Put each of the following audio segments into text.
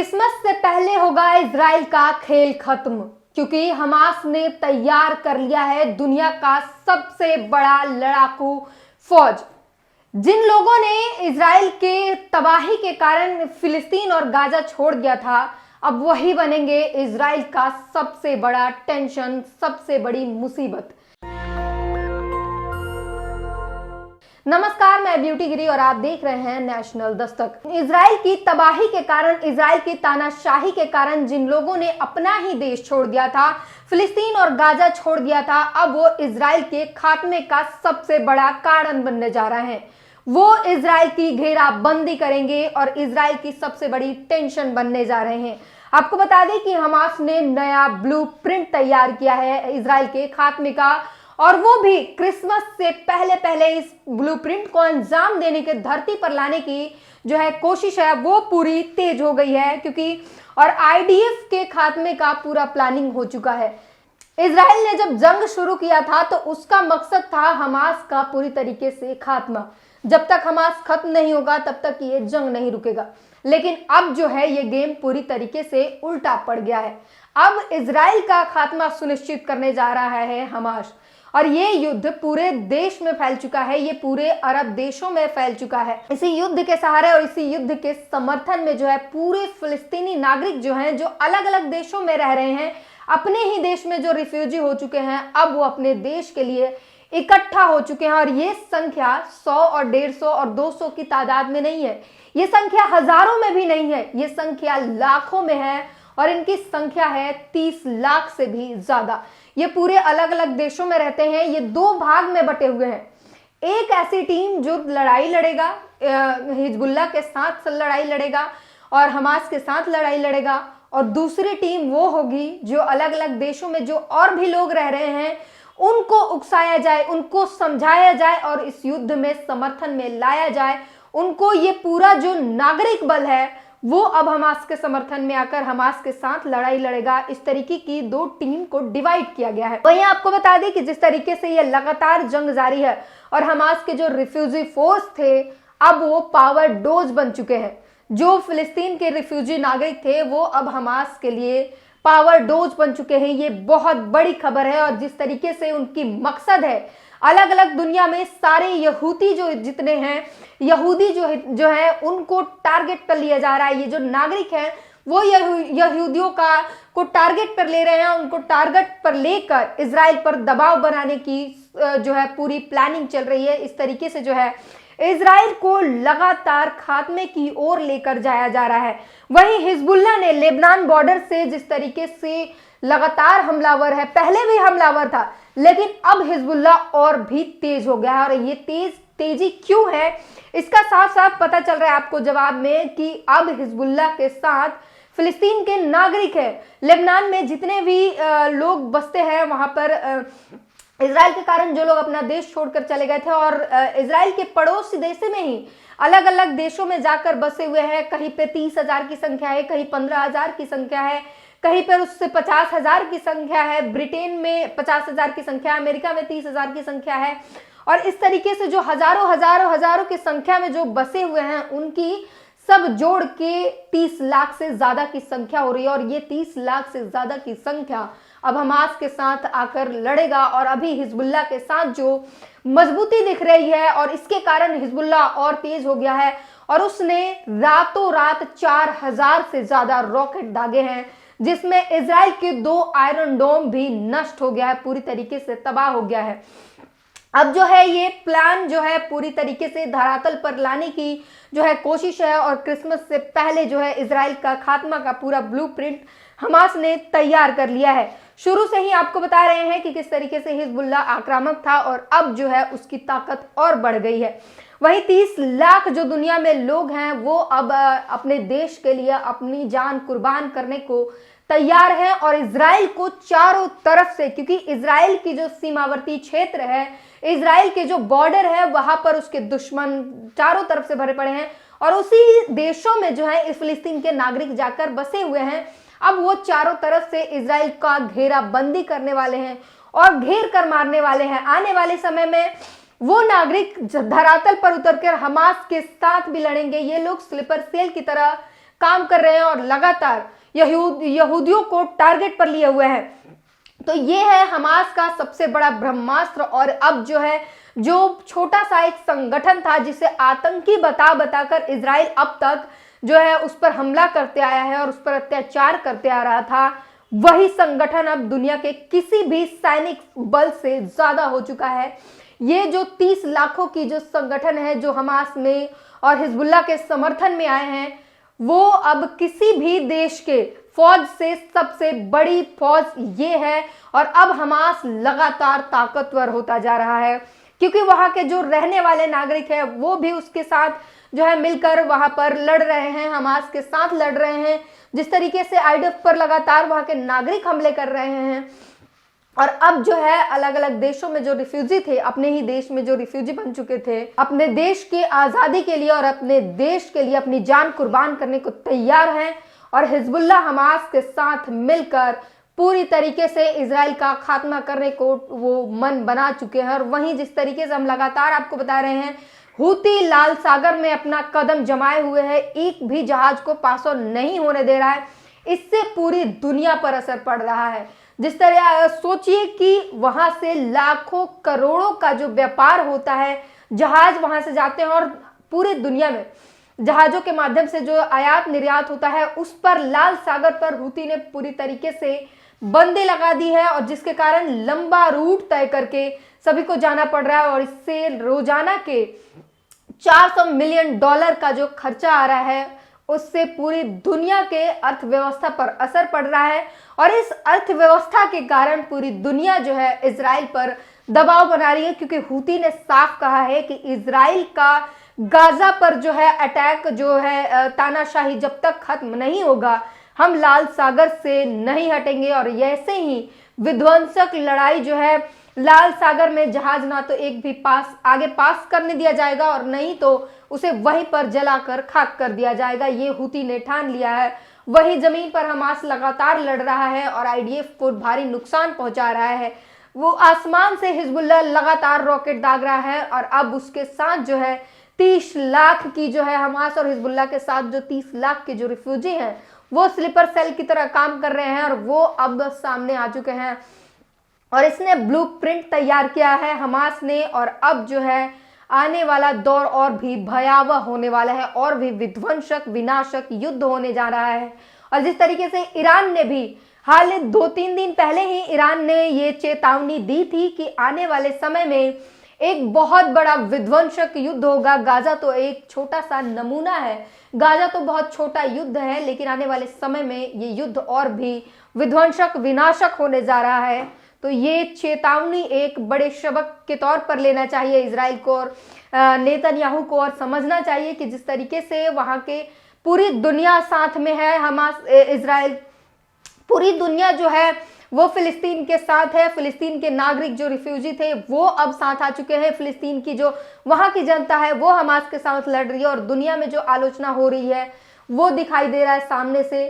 Christmas से पहले होगा इजराइल का खेल खत्म, क्योंकि हमास ने तैयार कर लिया है दुनिया का सबसे बड़ा लड़ाकू फौज। जिन लोगों ने इजराइल के तबाही के कारण फिलिस्तीन और गाजा छोड़ दिया था, अब वही बनेंगे इजराइल का सबसे बड़ा टेंशन, सबसे बड़ी मुसीबत। नमस्कार, मैं ब्यूटी गिरी और आप देख रहे हैं नेशनल दस्तक। इजराइल की तबाही के कारण, इजराइल की तानाशाही के कारण जिन लोगों ने अपना ही देश छोड़ दिया था, फिलिस्तीन और गाजा छोड़ दिया था, अब वो इजराइल के खात्मे का सबसे बड़ा कारण बनने जा रहे हैं। वो इजराइल की घेराबंदी करेंगे और इजराइल की सबसे बड़ी टेंशन बनने जा रहे हैं। आपको बता दें कि हमास ने नया ब्लूप्रिंट तैयार किया है इजराइल के खात्मे का, और वो भी क्रिसमस से पहले इस ब्लूप्रिंट को अंजाम देने के, धरती पर लाने की जो है कोशिश है वो पूरी तेज हो गई है, क्योंकि और आईडीएफ के खात्मे का पूरा प्लानिंग हो चुका है। इजराइल ने जब जंग शुरू किया था तो उसका मकसद था हमास का पूरी तरीके से खात्मा। जब तक हमास खत्म नहीं होगा तब तक ये जंग नहीं रुकेगा। लेकिन अब जो है ये गेम पूरी तरीके से उल्टा पड़ गया है। अब इजराइल का खात्मा सुनिश्चित करने जा रहा है हमास, और ये युद्ध पूरे देश में फैल चुका है, ये पूरे अरब देशों में फैल चुका है। इसी युद्ध के सहारे और इसी युद्ध के समर्थन में जो है पूरे फिलिस्तीनी नागरिक जो हैं, जो अलग अलग देशों में रह रहे हैं, अपने ही देश में जो रिफ्यूजी हो चुके हैं, अब वो अपने देश के लिए इकट्ठा हो चुके हैं। और ये संख्या 100 और 150 और 200 की तादाद में नहीं है, ये संख्या हजारों में भी नहीं है, ये संख्या लाखों में है, और इनकी संख्या है 30 लाख से भी ज्यादा। ये पूरे अलग अलग देशों में रहते हैं, ये दो भाग में बटे हुए हैं। एक ऐसी टीम जो लड़ाई लड़ेगा, हिजबुल्लाह के साथ लड़ाई लड़ेगा और हमास के साथ लड़ाई लड़ेगा, और दूसरी टीम वो होगी जो अलग अलग देशों में जो और भी लोग रह रहे हैं उनको उकसाया जाए, उनको समझाया जाए और इस युद्ध में समर्थन में लाया जाए। उनको ये पूरा जो नागरिक बल है वो अब हमास के समर्थन में आकर हमास के साथ लड़ाई लड़ेगा। इस तरीके की दो टीम को डिवाइड किया गया है। वहीं आपको बता दें कि जिस तरीके से ये लगातार जंग जारी है और हमास के जो रिफ्यूजी फोर्स थे अब वो पावर डोज बन चुके हैं। जो फिलिस्तीन के रिफ्यूजी नागरिक थे वो अब हमास के लिए पावर डोज बन चुके हैं। ये बहुत बड़ी खबर है। और जिस तरीके से उनकी मकसद है, अलग अलग दुनिया में सारे यहूदी जो जितने हैं, यहूदी जो है उनको टारगेट पर लिया जा रहा है। ये जो नागरिक हैं वो यहूदियों को टारगेट पर ले रहे हैं, उनको टारगेट पर लेकर इजराइल पर दबाव बनाने की जो है पूरी प्लानिंग चल रही है। इस तरीके से जो है इजराइल को लगातार खात्मे की ओर लेकर जाया जा रहा है। वहीं हिजबुल्लाह ने लेबनान बॉर्डर से जिस तरीके से लगातार हमलावर है, पहले भी हमलावर था, लेकिन अब हिजबुल्लाह और भी तेज हो गया है। और ये तेजी क्यों है इसका साफ साफ पता चल रहा है आपको जवाब में, कि अब हिजबुल्लाह के साथ फिलिस्तीन के नागरिक है। लेबनान में जितने भी लोग बसते हैं वहां पर इजराइल के कारण जो लोग अपना देश छोड़कर चले गए थे और इजराइल के पड़ोसी देशों में ही अलग अलग देशों में जाकर बसे हुए हैं। कहीं पे 30,000 की संख्या है, कहीं 15,000 की संख्या है, कहीं पर उससे 50,000 की संख्या है, ब्रिटेन में 50,000 की संख्या है, अमेरिका में 30,000 की संख्या है। और इस तरीके से जो हजारों की संख्या में जो बसे हुए हैं उनकी सब जोड़ के 30 लाख से ज्यादा की संख्या हो रही है। और ये 30 लाख से ज्यादा की संख्या अब हमास के साथ आकर लड़ेगा। और अभी हिजबुल्लाह के साथ जो मजबूती दिख रही है और इसके कारण हिजबुल्लाह और तेज हो गया है, और उसने रातों रात 4,000 से ज्यादा रॉकेट दागे हैं, जिसमें इजराइल के 2 आयरन डोम भी नष्ट हो गया है, पूरी तरीके से तबाह हो गया है। अब जो है ये प्लान जो है पूरी तरीके से धरातल पर लाने की जो है कोशिश है, और क्रिसमस से पहले जो है इजराइल का खात्मा का पूरा ब्लूप्रिंट हमास ने तैयार कर लिया है। शुरू से ही आपको बता रहे हैं कि किस तरीके से हिजबुल्लाह आक्रामक था और अब जो है उसकी ताकत और बढ़ गई है। वहीं 30 लाख जो दुनिया में लोग हैं वो अब अपने देश के लिए अपनी जान कुर्बान करने को तैयार है। और इजराइल को चारों तरफ से, क्योंकि इजराइल की जो सीमावर्ती क्षेत्र है, इजराइल के जो बॉर्डर है, वहां पर उसके दुश्मन चारों तरफ से भरे पड़े हैं, और उसी देशों में जो है इस फिलिस्तीन के नागरिक जाकर बसे हुए हैं। अब वो चारों तरफ से इजराइल का घेराबंदी करने वाले हैं और घेर कर मारने वाले हैं। आने वाले समय में वो नागरिक धरातल पर उतरकर हमास के साथ भी लड़ेंगे। ये लोग स्लीपर सेल की तरह काम कर रहे हैं और लगातार यहूदियों को टारगेट पर लिए हुए हैं। तो ये है हमास का सबसे बड़ा ब्रह्मास्त्र। और अब जो छोटा सा एक संगठन था जिसे आतंकी बताकर इजराइल अब तक उस पर हमला करते आया है और उस पर अत्याचार करते आ रहा था, वही संगठन अब दुनिया के किसी भी सैनिक बल से ज्यादा हो चुका है। ये जो 30 लाखों की जो संगठन है जो हमास में और हिजबुल्लाह के समर्थन में आए हैं, वो अब किसी भी देश के फौज से सबसे बड़ी फौज ये है। और अब हमास लगातार ताकतवर होता जा रहा है क्योंकि वहां के जो रहने वाले नागरिक हैं वो भी उसके साथ मिलकर वहां पर लड़ रहे हैं, हमास के साथ लड़ रहे हैं। जिस तरीके से आईडीएफ पर लगातार वहां के नागरिक हमले कर रहे हैं और अब अलग अलग देशों में जो रिफ्यूजी थे, अपने ही देश में जो रिफ्यूजी बन चुके थे, अपने देश की आजादी के लिए और अपने देश के लिए अपनी जान कुर्बान करने को तैयार हैं और हिजबुल्लाह हमास के साथ मिलकर पूरी तरीके से इजराइल का खात्मा करने को वो मन बना चुके हैं। और वहीं जिस तरीके से हम लगातार आपको बता रहे हैं, हूती लाल सागर में अपना कदम जमाए हुए है, एक भी जहाज को पास ऑन नहीं होने दे रहा है। इससे पूरी दुनिया पर असर पड़ रहा है। जिस तरह सोचिए कि वहां से लाखों करोड़ों का जो व्यापार होता है, जहाज वहां से जाते हैं और पूरी दुनिया में जहाजों के माध्यम से जो आयात निर्यात होता है, उस पर लाल सागर पर हूती ने पूरी तरीके से बंदी लगा दी है और जिसके कारण लंबा रूट तय करके सभी को जाना पड़ रहा है। और इससे रोजाना के $400 मिलियन का जो खर्चा आ रहा है, उससे पूरी दुनिया के अर्थव्यवस्था पर असर पड़ रहा है। और इस अर्थव्यवस्था के कारण पूरी दुनिया इजराइल पर दबाव बना रही है क्योंकि हूती ने साफ कहा है कि इजराइल का गाजा पर अटैक तानाशाही जब तक खत्म नहीं होगा, हम लाल सागर से नहीं हटेंगे। और ऐसे ही विध्वंसक लड़ाई लाल सागर में जहाज ना तो एक भी आगे पास करने दिया जाएगा और नहीं तो उसे वहीं पर जलाकर खाक कर दिया जाएगा, ये हूती ने ठान लिया है। वही जमीन पर हमास लगातार लड़ रहा है और आईडीएफ को भारी नुकसान पहुंचा रहा है। वो आसमान से हिजबुल्लाह लगातार रॉकेट दाग रहा है और अब उसके साथ 30 लाख की हमास और हिजबुल्लाह के साथ जो 30 लाख के जो रिफ्यूजी हैं वो स्लीपर सेल की तरह काम कर रहे हैं और वो अब सामने आ चुके हैं। और इसने ब्लूप्रिंट तैयार किया है हमास ने और अब आने वाला दौर और भी भयावह होने वाला है और भी विध्वंसक विनाशक युद्ध होने जा रहा है। और जिस तरीके से ईरान ने भी हाल 2-3 दिन पहले ही ईरान ने ये चेतावनी दी थी कि आने वाले समय में एक बहुत बड़ा विध्वंसक युद्ध होगा। गाजा तो एक छोटा सा नमूना है, गाजा तो बहुत छोटा युद्ध है, लेकिन आने वाले समय में ये युद्ध और भी विध्वंसक विनाशक होने जा रहा है। तो ये चेतावनी एक बड़े सबक के तौर पर लेना चाहिए इजराइल को और नेतन्याहू को, और समझना चाहिए कि जिस तरीके से वहां के पूरी दुनिया साथ में है, हमास इजराइल पूरी दुनिया वो फिलिस्तीन के साथ है। फिलिस्तीन के नागरिक जो रिफ्यूजी थे वो अब साथ आ चुके हैं। फिलिस्तीन की जो वहां की जनता है वो हमास के साथ लड़ रही है और दुनिया में जो आलोचना हो रही है वो दिखाई दे रहा है सामने से।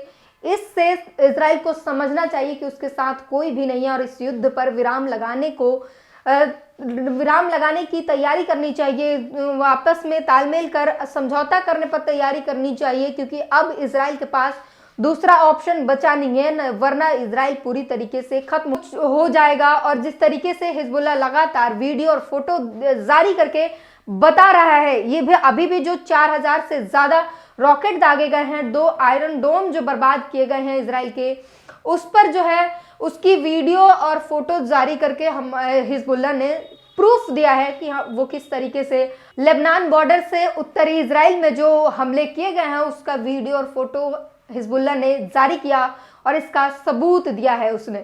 इससे इजराइल को समझना चाहिए कि उसके साथ कोई भी नहीं है और इस युद्ध पर विराम लगाने की तैयारी करनी चाहिए, आपस में तालमेल कर समझौता करने पर तैयारी करनी चाहिए, क्योंकि अब इजराइल के पास दूसरा ऑप्शन बचा नहीं है, वरना इजराइल पूरी तरीके से खत्म हो जाएगा। और जिस तरीके से हिजबुल्लाह लगातार वीडियो और फोटो जारी करके बता रहा है, ये भी अभी भी जो 4000 से ज्यादा रॉकेट दागे गए हैं, 2 आयरन डोम जो बर्बाद किए गए हैं इजराइल के, उस पर उसकी वीडियो और फोटो जारी करके हम हिजबुल्लाह ने प्रूफ दिया है कि वो किस तरीके से लेबनान बॉर्डर से उत्तरी इजराइल में जो हमले किए गए हैं उसका वीडियो और फोटो हिजबुल्लाह ने जारी किया और इसका सबूत दिया है उसने।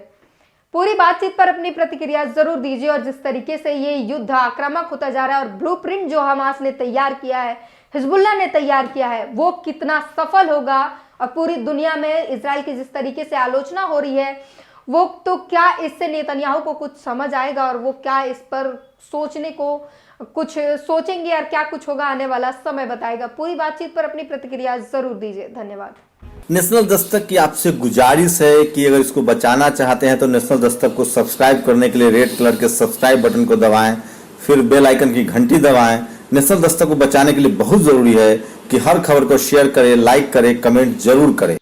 पूरी बातचीत पर अपनी प्रतिक्रिया जरूर दीजिए और जिस तरीके से ये युद्ध आक्रामक होता जा रहा है और ब्लूप्रिंट जो हमास ने तैयार किया है, हिजबुल्लाह ने तैयार किया है, वो कितना सफल होगा और पूरी दुनिया में इजराइल की जिस तरीके से आलोचना हो रही है, वो तो क्या इससे नेतन्याहू को कुछ समझ आएगा और वो क्या इस पर सोचने को कुछ सोचेंगे और क्या कुछ होगा आने वाला समय बताएगा। पूरी बातचीत पर अपनी प्रतिक्रिया जरूर दीजिए। धन्यवाद। नेशनल दस्तक की आपसे गुजारिश है कि अगर इसको बचाना चाहते हैं तो नेशनल दस्तक को सब्सक्राइब करने के लिए रेड कलर के सब्सक्राइब बटन को दबाएं, फिर बेल आइकन की घंटी दबाएं। नेशनल दस्तक को बचाने के लिए बहुत जरूरी है कि हर खबर को शेयर करें, लाइक करें, कमेंट जरूर करें।